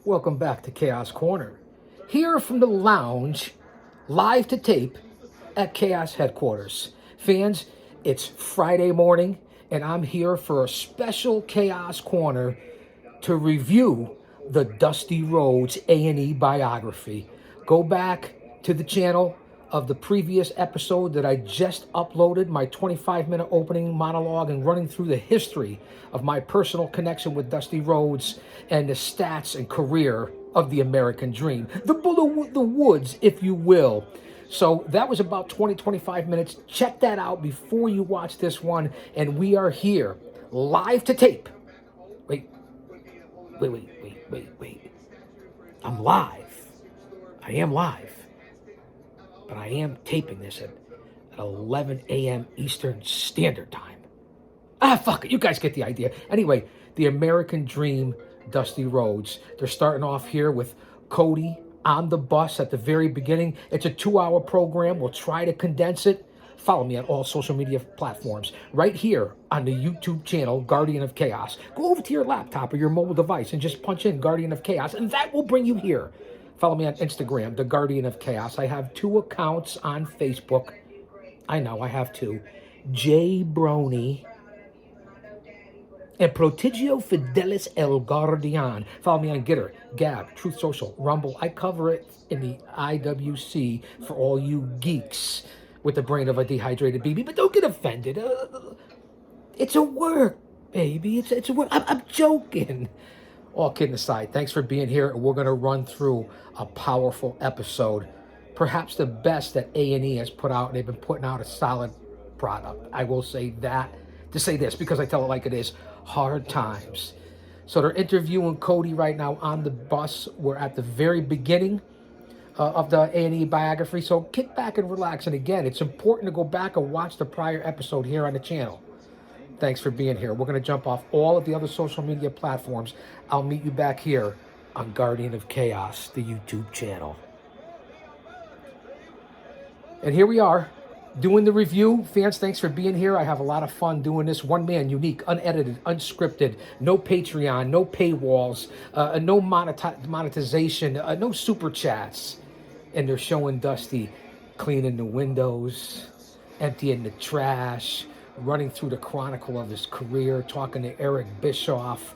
Welcome back to Chaos Corner. Here from the lounge, live to tape at Chaos headquarters. Fans, it's Friday morning, and I'm here for a special Chaos Corner to review the Dusty Rhodes A&E biography. Go back to the channel of the previous episode that I just uploaded, my 25-minute opening monologue and running through the history of my personal connection with Dusty Rhodes and the stats and career of the American Dream. The woods, if you will. So that was about 25 minutes. Check that out before you watch this one. And we are here, live to tape. Wait. I'm live. I am live. But I am taping this at 11 a.m. Eastern Standard Time. Fuck it. You guys get the idea. Anyway, the American Dream, Dusty Rhodes. They're starting off here with Cody on the bus at the very beginning. It's a 2-hour program. We'll try to condense it. Follow me on all social media platforms. Right here on the YouTube channel, Guardian of Chaos. Go over to your laptop or your mobile device and just punch in Guardian of Chaos, and that will bring you here. Follow me on Instagram, The Guardian of Chaos. I have 2 accounts on Facebook. I know, I have 2. J Brony and Prodigio Fidelis El Guardian. Follow me on Gitter, Gab, Truth Social, Rumble. I cover it in the IWC for all you geeks with the brain of a dehydrated baby. But don't get offended. It's a work, baby. It's a work. I'm joking. All kidding aside, thanks for being here. We're going to run through a powerful episode, perhaps the best that A&E has put out, and they've been putting out a solid product. I will say that to say this, because I tell it like it is, hard times. So they're interviewing Cody right now on the bus. We're at the very beginning of the A&E biography, so kick back and relax. And again, it's important to go back and watch the prior episode here on the channel. Thanks for being here. We're going to jump off all of the other social media platforms. I'll meet you back here on Guardian of Chaos, the YouTube channel. And here we are, doing the review. Fans, thanks for being here. I have a lot of fun doing this. One man, unique, unedited, unscripted, no Patreon, no paywalls, no monetization, no super chats. And they're showing Dusty cleaning the windows, emptying the trash, running through the chronicle of his career, talking to Eric Bischoff,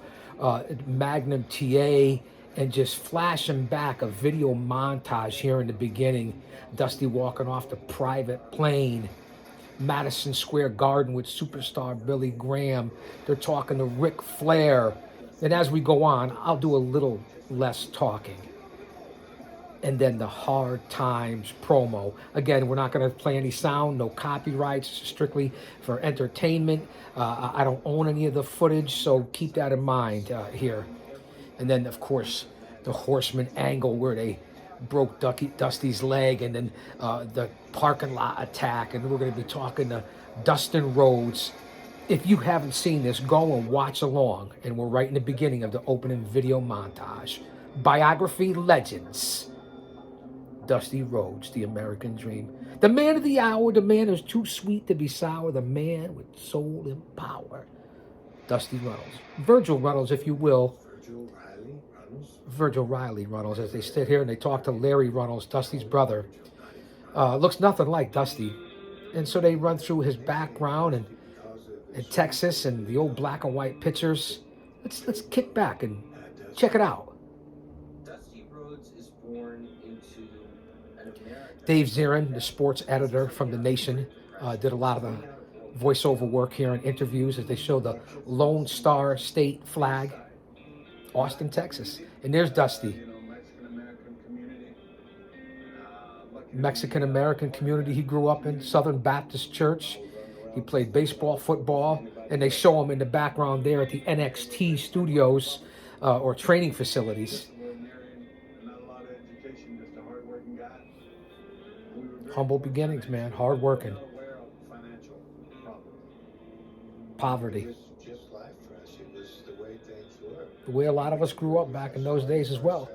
Magnum TA, and just flashing back a video montage here in the beginning. Dusty walking off the private plane, Madison Square Garden with superstar Billy Graham. They're talking to Ric Flair. And as we go on, I'll do a little less talking. And then the Hard Times promo. Again, we're not going to play any sound, no copyrights, strictly for entertainment. I don't own any of the footage, so keep that in mind here. And then, of course, the Horseman angle where they broke Dusty's leg, and then the parking lot attack. And we're going to be talking to Dustin Rhodes. If you haven't seen this, go and watch along. And we're right in the beginning of the opening video montage. Biography Legends. Dusty Rhodes, the American Dream. The man of the hour, the man who's too sweet to be sour, the man with soul and power. Dusty Runnels. Virgil Runnels, if you will. Virgil Riley Runnels, as they sit here and they talk to Larry Runnels, Dusty's brother. Looks nothing like Dusty. And so they run through his background and in Texas and the old black and white pictures. Let's kick back and check it out. Dusty Rhodes is born into an American. Dave Zirin, the sports editor from The Nation, did a lot of the voiceover work here in interviews as they show the Lone Star State flag, Austin, Texas. And there's Dusty. Mexican-American community he grew up in, Southern Baptist Church. He played baseball, football, and they show him in the background there at the NXT studios or training facilities. Humble beginnings, man. Hard working. Poverty. The way a lot of us grew up back in those days as well.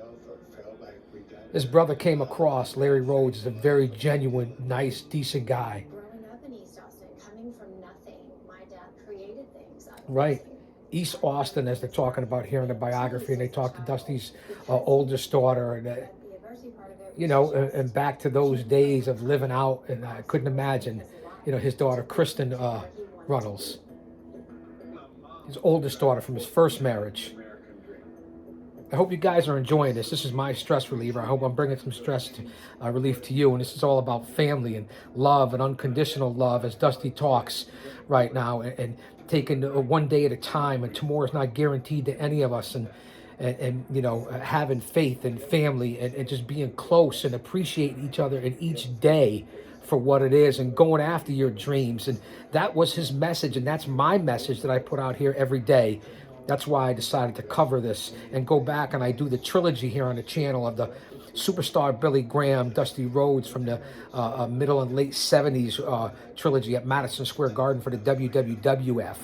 His brother came across, Larry Rhodes, is a very genuine, nice, decent guy. Growing up in East Austin, coming from nothing, my dad created things out of Right. nothing. East Austin, as they're talking about here in the biography, and they talk to Dusty's oldest daughter, and and back to those days of living out, and I couldn't imagine, his daughter Kristen Runnels, his oldest daughter from his first marriage. I hope you guys are enjoying this. This is my stress reliever. I hope I'm bringing some stress relief to you. And this is all about family and love and unconditional love, as Dusty talks right now, and taking one day at a time. And tomorrow is not guaranteed to any of us. And having faith and family, and just being close and appreciating each other in each day for what it is, and going after your dreams. And that was his message, and that's my message that I put out here every day. That's why I decided to cover this and go back, and I do the trilogy here on the channel of the superstar Billy Graham, Dusty Rhodes from the middle and late 70s trilogy at Madison Square Garden for the WWF.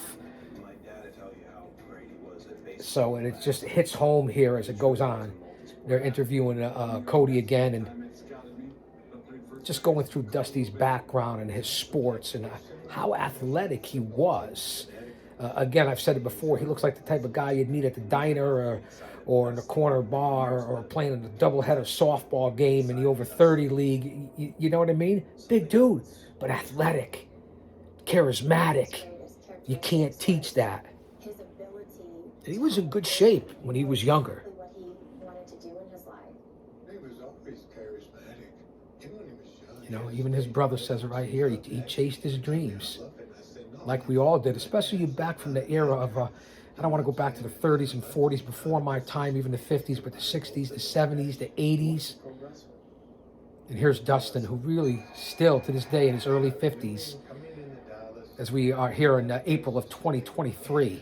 So, and it just hits home here as it goes on. They're interviewing Cody again, and just going through Dusty's background and his sports, and how athletic he was. Again, I've said it before, he looks like the type of guy you'd meet at the diner or in the corner bar, or playing in a doubleheader softball game in the over 30 league. You know what I mean? Big dude, but athletic, charismatic. You can't teach that. And he was in good shape when he was younger. Even his brother says it right here. He chased his dreams, like we all did, especially back from the era of, I don't want to go back to the 30s and 40s, before my time, even the 50s, but the 60s, the 70s, the 80s. And here's Dustin, who really still, to this day, in his early 50s, as we are here in April of 2023,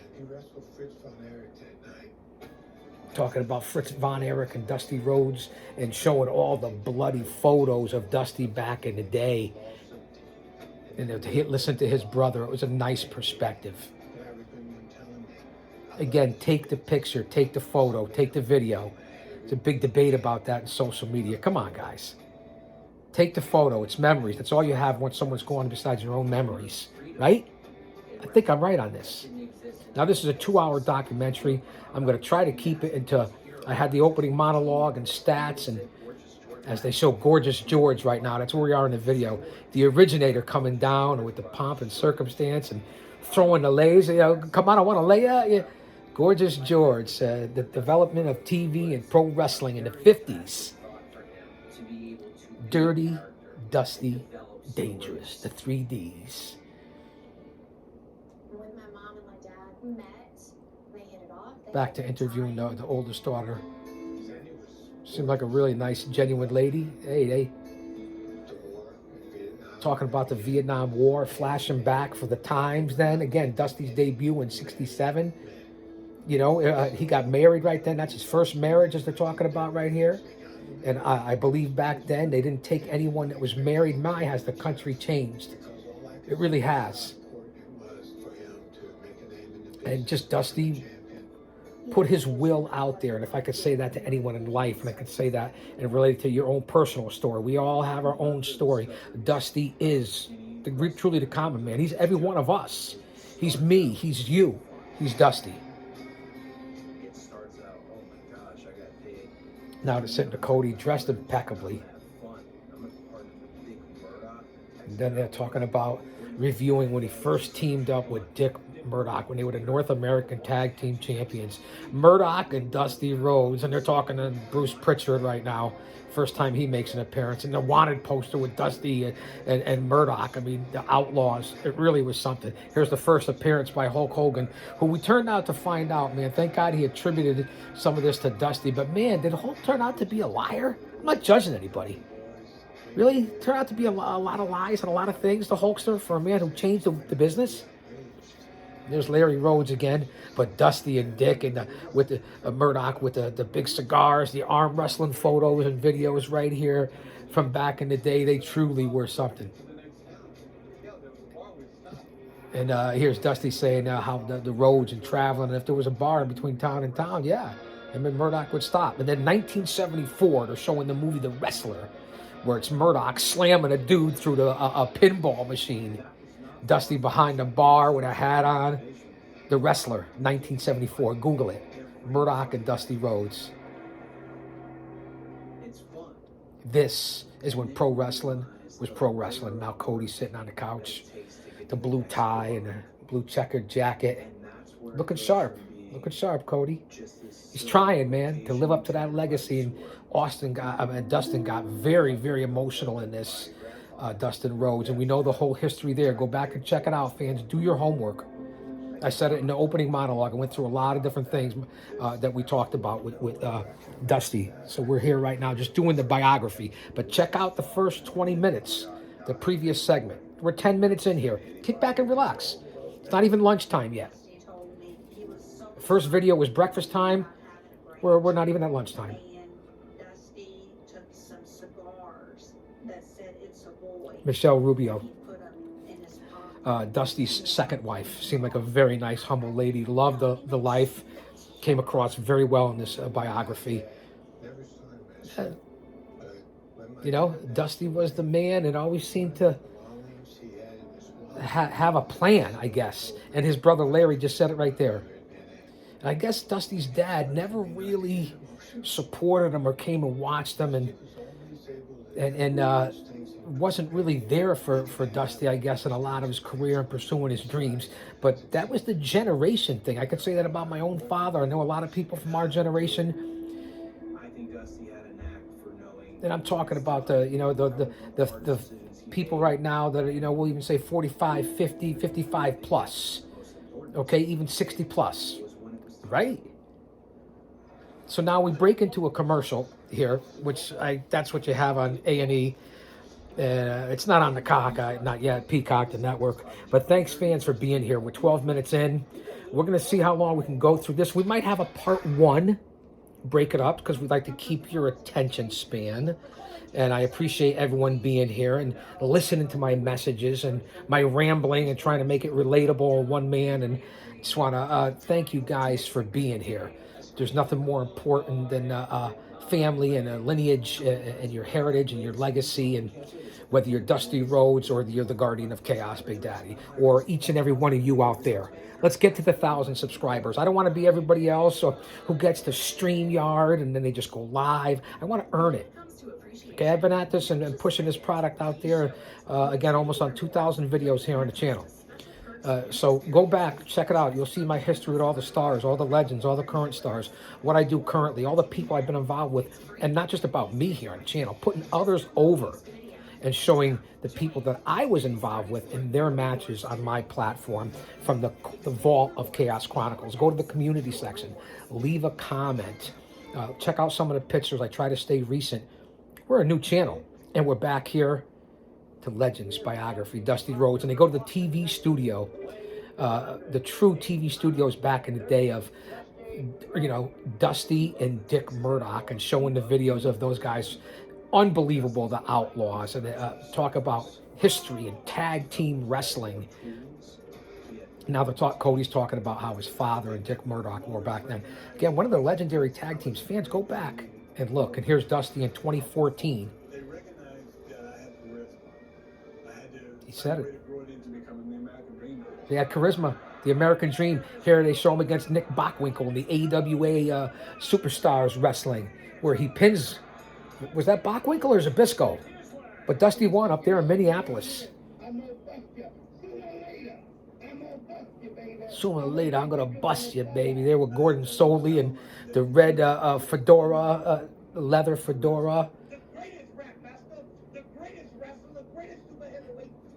talking about Fritz Von Erich and Dusty Rhodes, and showing all the bloody photos of Dusty back in the day. And to listen to his brother, it was a nice perspective. Again, take the picture, take the photo, take the video. There's a big debate about that in social media. Come on, guys. Take the photo. It's memories. That's all you have once someone's gone, besides your own memories, right? I think I'm right on this. Now, this is a 2-hour documentary. I'm going to try to keep it into, I had the opening monologue and stats, and as they show Gorgeous George right now, that's where we are in the video. The originator coming down with the pomp and circumstance and throwing the lays. Come on, I want to lay out. Yeah. Gorgeous George, the development of TV and pro wrestling in the 50s. Dirty, dusty, dangerous. The 3 Ds. When my mom and my dad met, they hit it off. Back to interviewing the oldest daughter. Seemed like a really nice, genuine lady. Hey, talking about the Vietnam War, flashing back for the times then. Again, Dusty's debut in '67. He got married right then. That's his first marriage, as they're talking about right here. And I believe back then they didn't take anyone that was married. My, has the country changed. It really has. And just Dusty put his will out there. And if I could say that to anyone in life, and I could say that and relate it to your own personal story, we all have our own story. Dusty is truly the common man. He's every one of us. He's me. He's you. He's Dusty. Now to sit to Cody, dressed impeccably. And then they're talking about reviewing when he first teamed up with Dick Murdoch, when they were the North American Tag Team Champions. Murdoch and Dusty Rhodes, and they're talking to Bruce Pritchard right now. First time he makes an appearance. And the wanted poster with Dusty and Murdoch. I mean, the Outlaws. It really was something. Here's the first appearance by Hulk Hogan, who we turned out to find out, man, thank God he attributed some of this to Dusty. But, man, did Hulk turn out to be a liar? I'm not judging anybody. Really? Turned out to be a lot of lies and a lot of things, the Hulkster, for a man who changed the business? There's Larry Rhodes again, but Dusty and Dick and with the Murdoch with the big cigars, the arm wrestling photos and videos right here from back in the day. They truly were something. And here's Dusty saying how the roads and traveling, and if there was a bar between town and town, yeah, him and Murdoch would stop. And then 1974, they're showing the movie The Wrestler, where it's Murdoch slamming a dude through a pinball machine. Dusty behind the bar with a hat on. The Wrestler, 1974. Google it. Murdoch and Dusty Rhodes. It's fun. This is when pro wrestling was pro wrestling. Now Cody's sitting on the couch, the blue tie and the blue checkered jacket. Looking sharp. Looking sharp, Cody. He's trying, man, to live up to that legacy. And Dustin got very, very emotional in this, Dustin Rhodes. And we know the whole history there. Go back and check it out, fans. Do your homework. I said it in the opening monologue. I went through a lot of different things that we talked about with Dusty. So we're here right now just doing the biography. But check out the first 20 minutes, the previous segment. We're 10 minutes in here. Kick back and relax. It's not even lunchtime yet. The first video was breakfast time. We're not even at lunchtime. Dusty took some cigars that said it's a boy. Michelle Rubio. He put them in his pocket. Dusty's second wife. Seemed like a very nice, humble lady. Loved the life. Came across very well in this biography. You know, Dusty was the man and always seemed to have a plan, I guess. And his brother Larry just said it right there. And I guess Dusty's dad never really supported him or came and watched him and wasn't really there for Dusty, I guess, in a lot of his career and pursuing his dreams. But that was the generation thing. I could say that about my own father. I know a lot of people from our generation. I think Dusty had a knack for knowing. And I'm talking about the people right now that are, we'll even say 45, 50, 55 plus. Okay, even 60 plus. Right? So now we break into a commercial here, which that's what you have on A&E. It's not on the not yet, Peacock, the network. But thanks, fans, for being here. We're 12 minutes in. We're going to see how long we can go through this. We might have a part one, break it up, because we'd like to keep your attention span. And I appreciate everyone being here and listening to my messages and my rambling and trying to make it relatable, one man. And just want to thank you guys for being here. There's nothing more important than family and a lineage and your heritage and your legacy, and whether you're Dusty Rhodes or you're the Guardian of Chaos, Big Daddy, or each and every one of you out there. Let's get to the 1,000 subscribers. I don't want to be everybody else who gets to StreamYard and then they just go live. I want to earn it. Okay, I've been at this and pushing this product out there, again, almost on 2,000 videos here on the channel. So go back, check it out. You'll see my history with all the stars, all the legends, all the current stars, what I do currently, all the people I've been involved with, and not just about me here on the channel, putting others over and showing the people that I was involved with in their matches on my platform from the Vault of Chaos Chronicles. Go to the community section, leave a comment, check out some of the pictures. I try to stay recent. We're a new channel, and we're back here to Legends biography, Dusty Rhodes. And they go to the TV studio, the true TV studios back in the day of, Dusty and Dick Murdoch, and showing the videos of those guys. Unbelievable, the Outlaws, and talk about history and tag team wrestling. Now Cody's talking about how his father and Dick Murdoch were back then. Again, one of the legendary tag teams. Fans, go back and look. And here's Dusty in 2014. They recognized that I had charisma. I had to He said it. find a way to grow it into becoming the American Dream. They had charisma, the American Dream. Here they show him against Nick Bockwinkel in the AWA Superstars Wrestling, where he pins. Was that Bockwinkel or Zabisco? But Dusty won up there in Minneapolis. Sooner or later, I'm going to bust you, baby. There were Gordon Soley and the red fedora, leather fedora.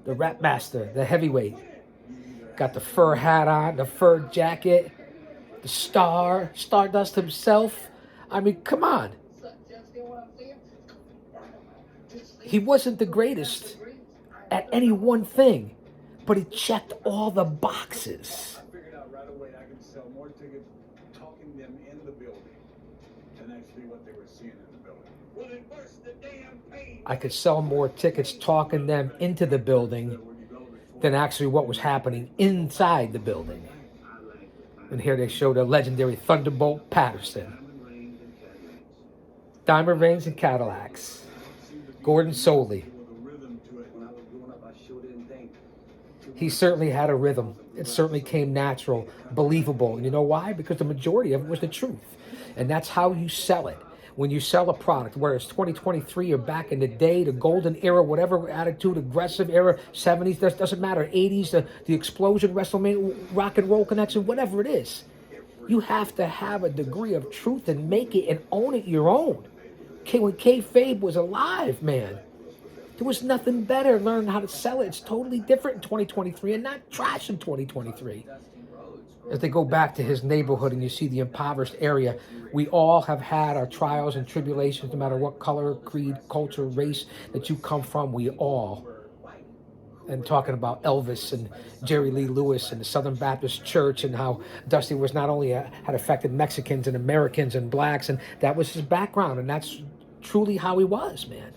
The Rap Master, the heavyweight. Got the fur hat on, the fur jacket, the Stardust himself. I mean, come on. He wasn't the greatest at any one thing, but he checked all the boxes. I figured out right away I could sell more tickets talking them in the building than actually what they were seeing in the building. Well, it burst the damn page. I could sell more tickets talking them into the building than actually what was happening inside the building. And here they show the legendary Thunderbolt Patterson. Diamond Rings and Cadillacs. Gordon Soley. He certainly had a rhythm. It certainly came natural, believable. And you know why? Because the majority of it was the truth. And that's how you sell it. When you sell a product, whether it's 2023 or back in the day, the golden era, whatever attitude, aggressive era, 70s, doesn't matter, 80s, the explosion, WrestleMania, rock and roll connection, whatever it is, you have to have a degree of truth and make it and own it your own. When kayfabe was alive, man, there was nothing better. Learn how to sell it. It's totally different in 2023 and not trash in 2023. As they go back to his neighborhood and you see the impoverished area, we all have had our trials and tribulations, no matter what color, creed, culture, race that you come from, we all. And talking about Elvis and Jerry Lee Lewis and the Southern Baptist Church and how Dusty was not only had affected Mexicans and Americans and blacks, and that was his background, and that's truly how he was, man.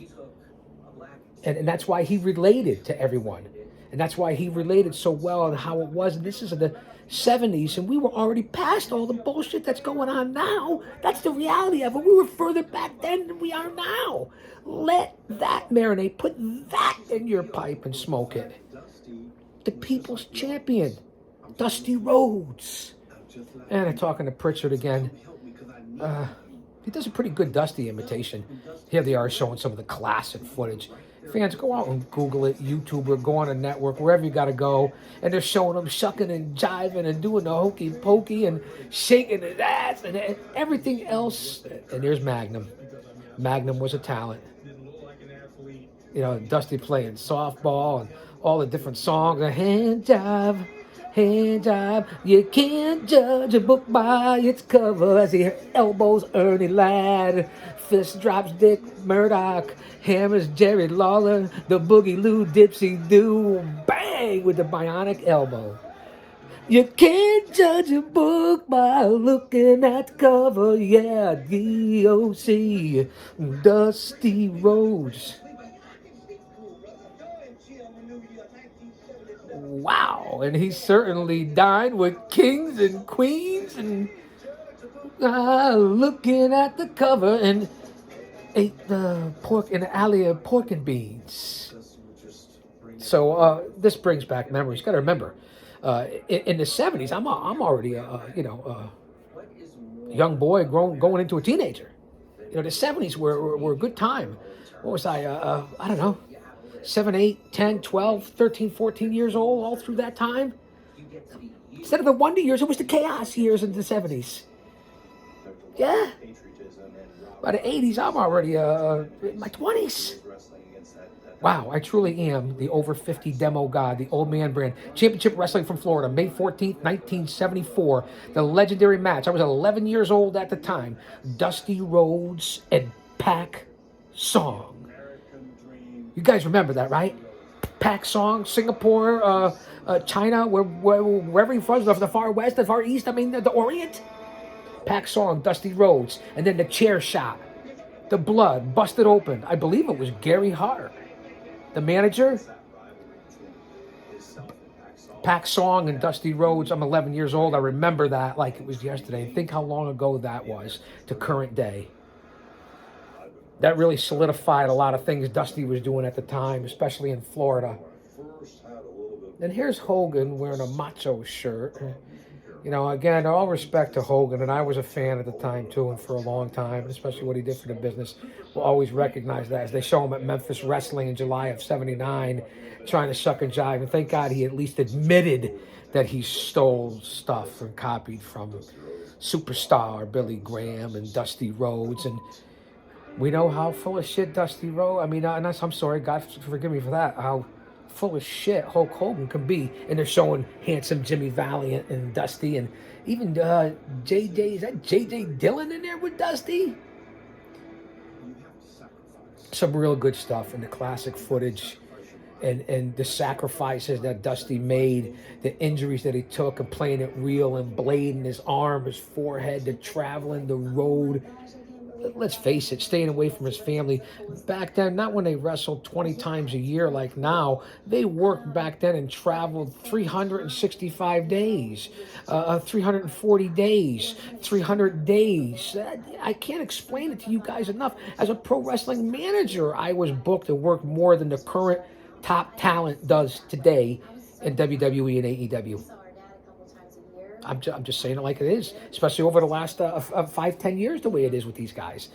And that's why he related to everyone. And that's why he related so well on how it was. And this is in the 70s, and we were already past all the bullshit that's going on now. That's the reality of it. We were further back then than we are now. Let that marinate. Put that in your pipe and smoke it. The people's champion, Dusty Rhodes. And I'm talking to Pritchard again. He does a pretty good Dusty imitation. Here they are showing some of the classic footage. Fans, go out and Google it, YouTube it, go on a network, wherever you got to go. And they're showing him shucking and jiving and doing the hokey pokey and shaking his ass and everything else. And there's Magnum. Magnum was a talent. You know, Dusty playing softball and all the different songs. A hand jive. You can't judge a book by its cover. As he elbows Ernie Ladd, fist drops Dick Murdoch, hammers Jerry Lawler, the Boogie Lou Dipsy Doo, bang with the bionic elbow. You can't judge a book by looking at the cover. Yeah, D.O.C. Dusty Rhodes. Wow, and he certainly dined with kings and queens and looking at the cover and ate the pork in the alley of pork and beans. So this brings back memories. Got to remember, in the 70s, I'm already a young boy going into a teenager. You know, the 70s were a good time. What was I don't know, 7, 8, 10, 12, 13, 14 years old, all through that time. Instead of the wonder years, it was the chaos years in the 70s. Yeah. By the 80s, I'm already in my 20s. Wow, I truly am the over 50 demo god, the old man brand. Championship Wrestling from Florida, May 14th, 1974. The legendary match. I was 11 years old at the time. Dusty Rhodes and Pac Song. You guys remember that, right? Pac Song, Singapore, China, wherever he was, the Far West, the Far East, the Orient. Pac Song, Dusty Rhodes, and then the chair shot. The blood busted open. I believe it was Gary Hart. The manager, Pac Song and Dusty Rhodes. I'm 11 years old. I remember that like it was yesterday. Think how long ago that was to current day. That really solidified a lot of things Dusty was doing at the time, especially in Florida. And here's Hogan wearing a macho shirt. You know, again, all respect to Hogan, and I was a fan at the time, too, and for a long time, especially what he did for the business. We'll always recognize that as they show him at Memphis Wrestling in July of 79, trying to shuck and jive. And thank God he at least admitted that he stole stuff and copied from Superstar Billy Graham and Dusty Rhodes. And we know how full of shit Dusty Rhodes, I'm sorry, God forgive me for that, how full of shit Hulk Hogan can be. And they're showing handsome Jimmy Valiant and Dusty, and even JJ, is that JJ Dillon in there with Dusty? Some real good stuff in the classic footage, and the sacrifices that Dusty made, the injuries that he took, and playing it real, and blade in his arm, his forehead, the traveling, the road. Let's face it, staying away from his family. Back then, not when they wrestled 20 times a year like now. They worked back then and traveled 365 days, 340 days, 300 days. I can't explain it to you guys enough. As a pro wrestling manager, I was booked and worked more than the current top talent does today in WWE and AEW. I'm just saying it like it is, especially over the last 5, 10 years, the way it is with these guys.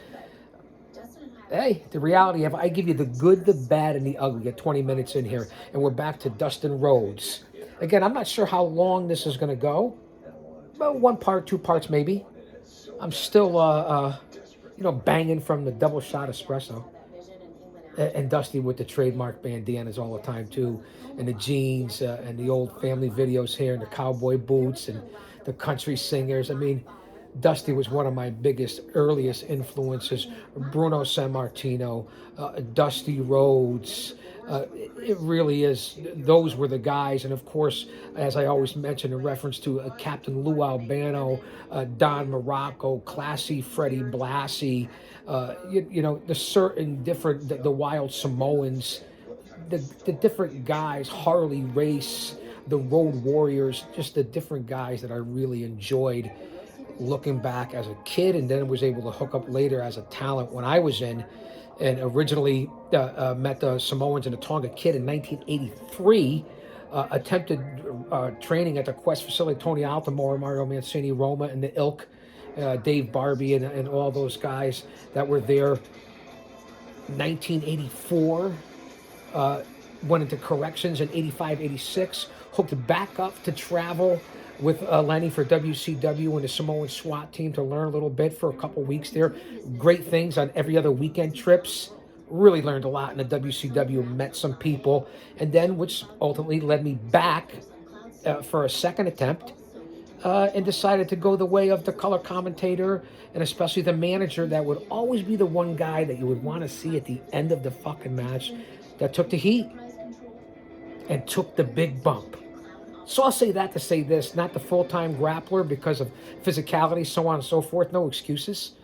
Hey, the reality of I give you the good, the bad, and the ugly. Get 20 minutes in here, and we're back to Dustin Rhodes. Again, I'm not sure how long this is going to go. Well, 1 part, 2 parts, maybe. I'm still, banging from the double shot espresso. And Dusty with the trademark bandanas all the time too, and the jeans and the old family videos here, and the cowboy boots and the country singers. I mean, Dusty was one of my biggest, earliest influences. Bruno Sammartino, Dusty Rhodes. It really is. Those were the guys. And of course, as I always mention in reference to Captain Lou Albano, Don Morocco, Classy Freddie Blassie, the certain different, the Wild Samoans, the different guys, Harley Race, the Road Warriors, just the different guys that I really enjoyed looking back as a kid, and then was able to hook up later as a talent when I was in, and originally met the Samoans and the Tonga Kid in 1983, attempted training at the Quest facility, Tony Altomore, Mario Mancini, Roma, and the Ilk, Dave Barbie, and all those guys that were there. 1984, went into corrections in 85, 86, hooked back up to travel with Lenny for WCW and the Samoan SWAT team to learn a little bit for a couple weeks there. Great things on every other weekend trips. Really learned a lot in the WCW, met some people, and then which ultimately led me back for a second attempt, and decided to go the way of the color commentator and especially the manager that would always be the one guy that you would want to see at the end of the fucking match that took the heat and took the big bump. So I'll say that to say this, not the full-time grappler because of physicality, so on and so forth, no excuses,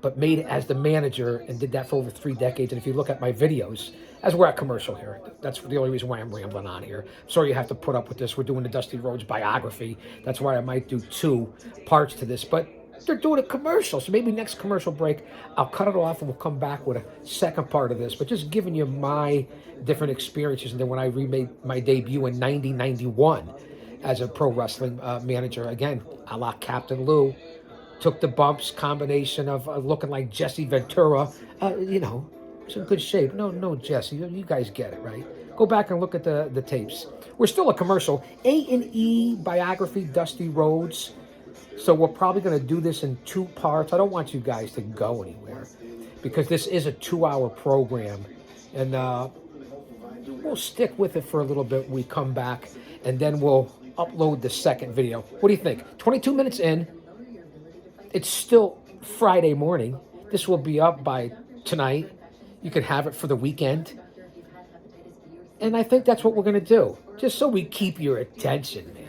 but made it as the manager and did that for over 3 decades. And if you look at my videos, as we're at commercial here, that's the only reason why I'm rambling on here. Sorry you have to put up with this. We're doing the Dusty Rhodes biography. That's why I might do 2 parts to this, but they're doing a commercial. So maybe next commercial break, I'll cut it off and we'll come back with a second part of this, but just giving you my different experiences. And then when I remade my debut in 90-91 as a pro wrestling manager, again, a la Captain Lou, took the bumps, combination of looking like Jesse Ventura, it's in good shape. No, Jesse, you guys get it, right? Go back and look at the tapes. We're still a commercial. A&E biography, Dusty Rhodes. So we're probably going to do this in 2 parts. I don't want you guys to go anywhere because this is a 2-hour program. And we'll stick with it for a little bit when we come back, and then we'll upload the second video. What do you think? 22 minutes in. It's still Friday morning. This will be up by tonight. You can have it for the weekend. And I think that's what we're going to do, just so we keep your attention, man.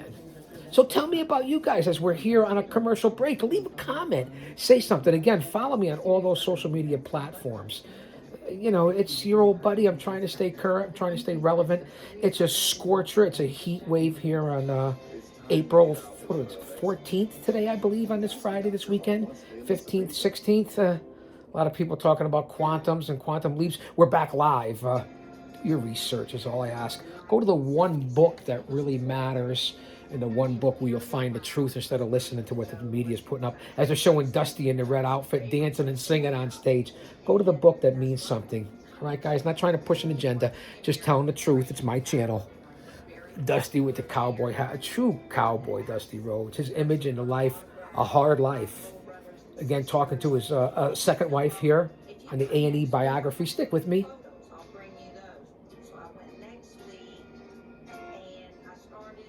So tell me about you guys as we're here on a commercial break. Leave a comment. Say something. Again, follow me on all those social media platforms. It's your old buddy. I'm trying to stay current. I'm trying to stay relevant. It's a scorcher. It's a heat wave here on April 14th today, I believe, on this Friday, this weekend. 15th, 16th. A lot of people talking about quantums and quantum leaps. We're back live. Your research is all I ask. Go to the one book that really matters, and the one book where you'll find the truth instead of listening to what the media is putting up. As they're showing Dusty in the red outfit, dancing and singing on stage. Go to the book that means something. All right, guys? Not trying to push an agenda. Just telling the truth. It's my channel. Dusty with the cowboy hat. A true cowboy, Dusty Rhodes. His image in the life, a hard life. Again, talking to his second wife here on the A&E biography. Stick with me. I'll bring you those. So I went next week, and I started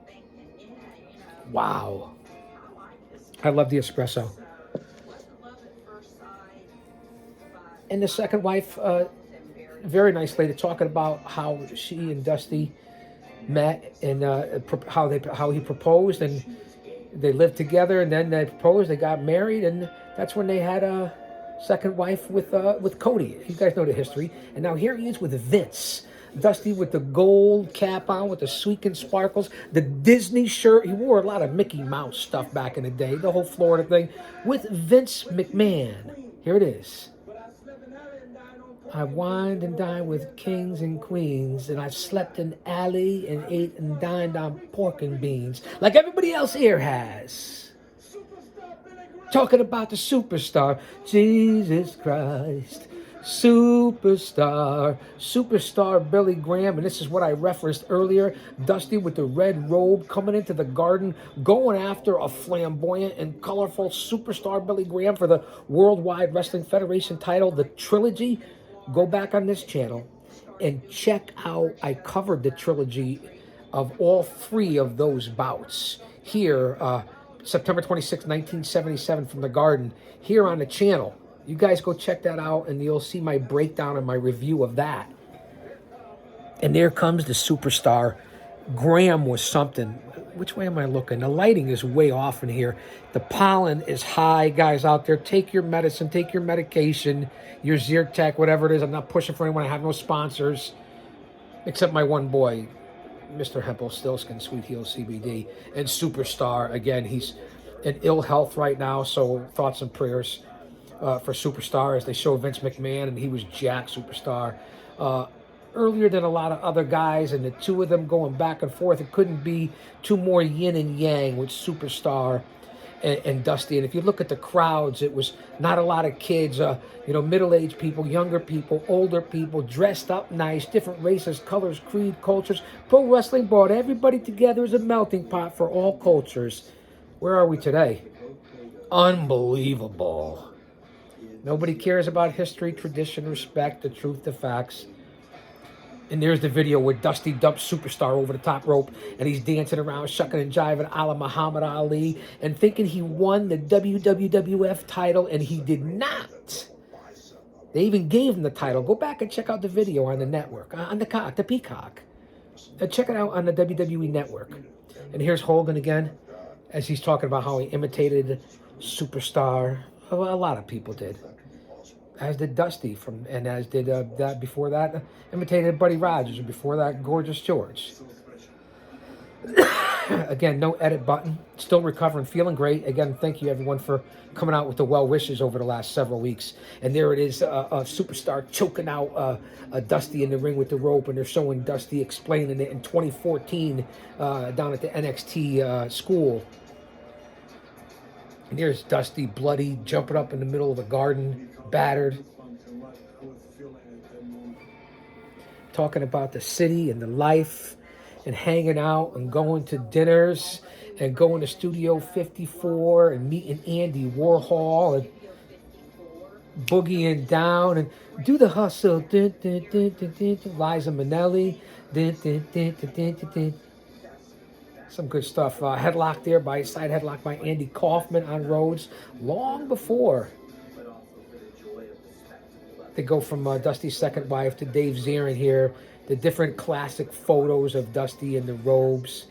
thinking, Wow. I like this. I love the espresso. Wasn't love at first sight, but And the second wife, very nice lady, talking about how she and Dusty met and how he proposed, and they lived together, and then they proposed, they got married, and that's when they had a second wife with Cody. You guys know the history. And now here he is with Vince. Dusty with the gold cap on, with the squeak and sparkles, the Disney shirt. He wore a lot of Mickey Mouse stuff back in the day, the whole Florida thing, with Vince McMahon. Here it is. I wined and dined with kings and queens, and I slept in alley and ate and dined on pork and beans, like everybody else here has. Talking about the superstar, Jesus Christ. Superstar Billy Graham, and this is what I referenced earlier. Dusty with the red robe coming into the garden, going after a flamboyant and colorful superstar Billy Graham for the Worldwide Wrestling Federation title, the trilogy. Go back on this channel and check out, I covered the trilogy of all three of those bouts here, September 26, 1977, from the Garden, here on the channel. You guys go check that out, and you'll see my breakdown and my review of that. And there comes the superstar. Graham was something. Which way am I looking? The lighting is way off in here. The pollen is high. Guys out there, take your medicine, take your medication, your Zyrtec, whatever it is. I'm not pushing for anyone. I have no sponsors, except my one boy, Mr. Hempel Stillskin, Sweet Heel CBD, and Superstar. Again, he's in ill health right now, so thoughts and prayers for Superstar as they show Vince McMahon, and he was Jack Superstar. Earlier than a lot of other guys, and the two of them going back and forth. It couldn't be two more yin and yang with Superstar and Dusty. And if you look at the crowds, it was not a lot of kids, middle-aged people, younger people, older people, dressed up nice, different races, colors, creed, cultures. Pro wrestling brought everybody together as a melting pot for all cultures. Where are we today? Unbelievable. Nobody cares about history, tradition, respect, the truth, the facts. And there's the video where Dusty dumps Superstar over the top rope, and he's dancing around, shucking and jiving a la Muhammad Ali, and thinking he won the WWF title, and he did not. They even gave him the title. Go back and check out the video on the network, on the Peacock. Check it out on the WWE Network. And here's Hogan again, as he's talking about how he imitated Superstar. Well, a lot of people did. As did Dusty, and as did that before that, imitated Buddy Rogers, and before that, Gorgeous George. Again, no edit button. Still recovering, feeling great. Again, thank you everyone for coming out with the well wishes over the last several weeks. And there it is, a Superstar choking out Dusty in the ring with the rope, and they're showing Dusty explaining it in 2014 down at the NXT school. And there's Dusty, bloody, jumping up in the middle of the garden, battered, talking about the city and the life and hanging out and going to dinners and going to Studio 54 and meeting Andy Warhol and boogieing down and do the hustle. Dun, dun, dun, dun, dun, dun. Liza Minnelli. Dun, dun, dun, dun, dun, dun, dun. Some good stuff. Headlock there, by side headlock by Andy Kaufman on Rhodes, long before they go from Dusty's second wife to Dave Zirin here. The different classic photos of Dusty in the robes.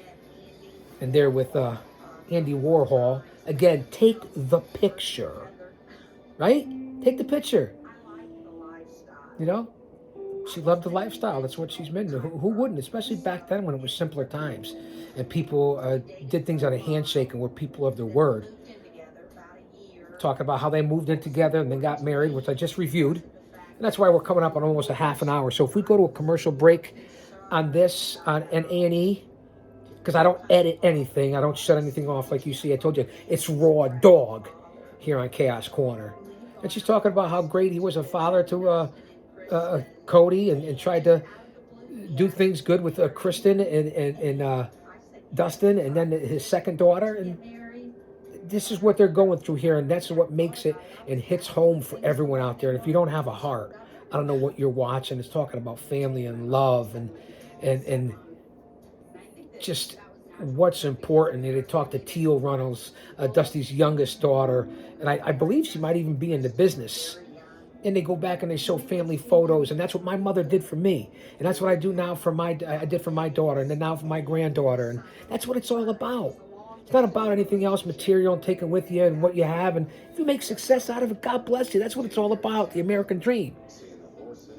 And there with Andy Warhol. Again, take the picture. Right? Take the picture. You know? She loved the lifestyle. That's what she's been. Who wouldn't? Especially back then when it was simpler times. And people did things on a handshake and were people of their word. Talking about how they moved in together and then got married, which I just reviewed. And that's why we're coming up on almost a half an hour. So if we go to a commercial break on this, on an A&E, because I don't edit anything. I don't shut anything off like you see. I told you, it's raw dog here on Chaos Corner. And she's talking about how great he was a father to Cody and tried to do things good with Kristen and Dustin, and then his second daughter. And this is what they're going through here, and that's what makes it and hits home for everyone out there. And if you don't have a heart, I don't know what you're watching. It's talking about family and love and just what's important. And they talk to Teal Runnels, Dusty's youngest daughter, and I believe she might even be in the business. And they go back and they show family photos, and that's what my mother did for me, and that's what I do now I did for my daughter, and then now for my granddaughter, and that's what it's all about. It's not about anything else material and taking with you and what you have, and if you make success out of it, God bless you. That's what it's all about, the American dream.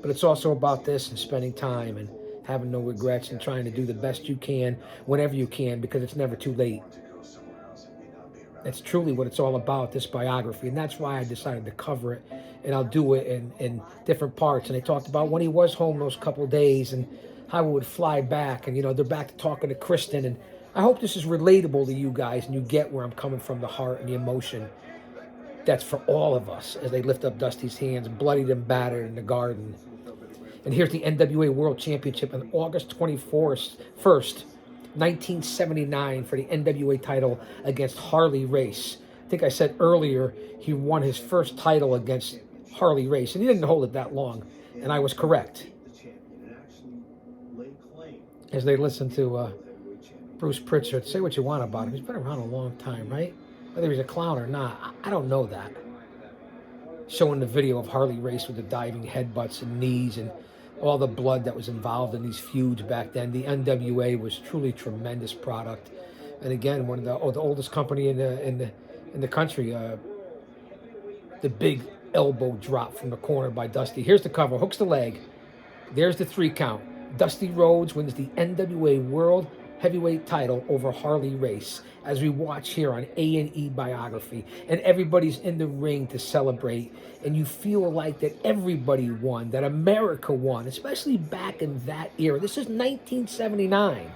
But it's also about this and spending time and having no regrets and trying to do the best you can whenever you can, because it's never too late. It's truly what it's all about, this biography. And that's why I decided to cover it. And I'll do it in different parts. And they talked about when he was home those couple days and how he would fly back. And, you know, they're back to talking to Kristen. And I hope this is relatable to you guys and you get where I'm coming from, the heart and the emotion. That's for all of us as they lift up Dusty's hands, bloodied and battered in the garden. And here's the NWA World Championship on August 1st, 1979 for the NWA title against Harley Race. I think I said earlier he won his first title against Harley Race, and he didn't hold it that long, and I was correct. As they listen to Bruce Pritchard, say what you want about him. He's been around a long time, right? Whether he's a clown or not, I don't know that. Showing the video of Harley Race with the diving headbutts and knees and all the blood that was involved in these feuds back then. The NWA was truly tremendous product, and again, one of the oldest company in the country. The big elbow drop from the corner by Dusty. Here's the cover. Hooks the leg. There's the 3 count. Dusty Rhodes wins the NWA World Heavyweight title over Harley Race, as we watch here on A&E Biography, and everybody's in the ring to celebrate, and you feel like that everybody won, that America won, especially back in that era. This is 1979.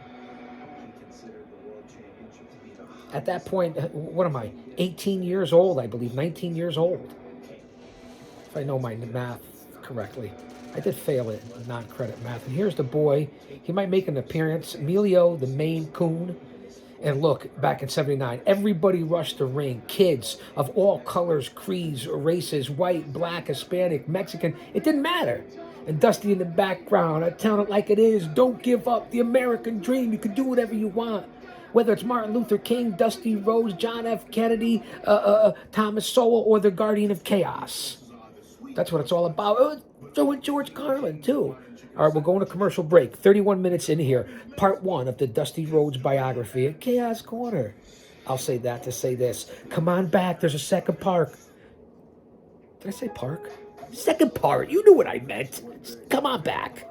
At that point, what am I, 18 years old, I believe, 19 years old, if I know my math correctly. I did fail it in non-credit math. And here's the boy. He might make an appearance. Emilio, the Maine Coon. And look, back in 79, everybody rushed the ring. Kids of all colors, creeds, races, white, black, Hispanic, Mexican. It didn't matter. And Dusty in the background, I tell it like it is. Don't give up the American dream. You can do whatever you want. Whether it's Martin Luther King, Dusty Rhodes, John F. Kennedy, Thomas Sowell, or the Guardian of Chaos. That's what it's all about. So with George Carlin, too. All right, we're going to commercial break. 31 minutes in here. Part 1 of the Dusty Rhodes biography at Chaos Corner. I'll say that to say this. Come on back. There's a second part. Did I say park? Second part. You knew what I meant. Come on back.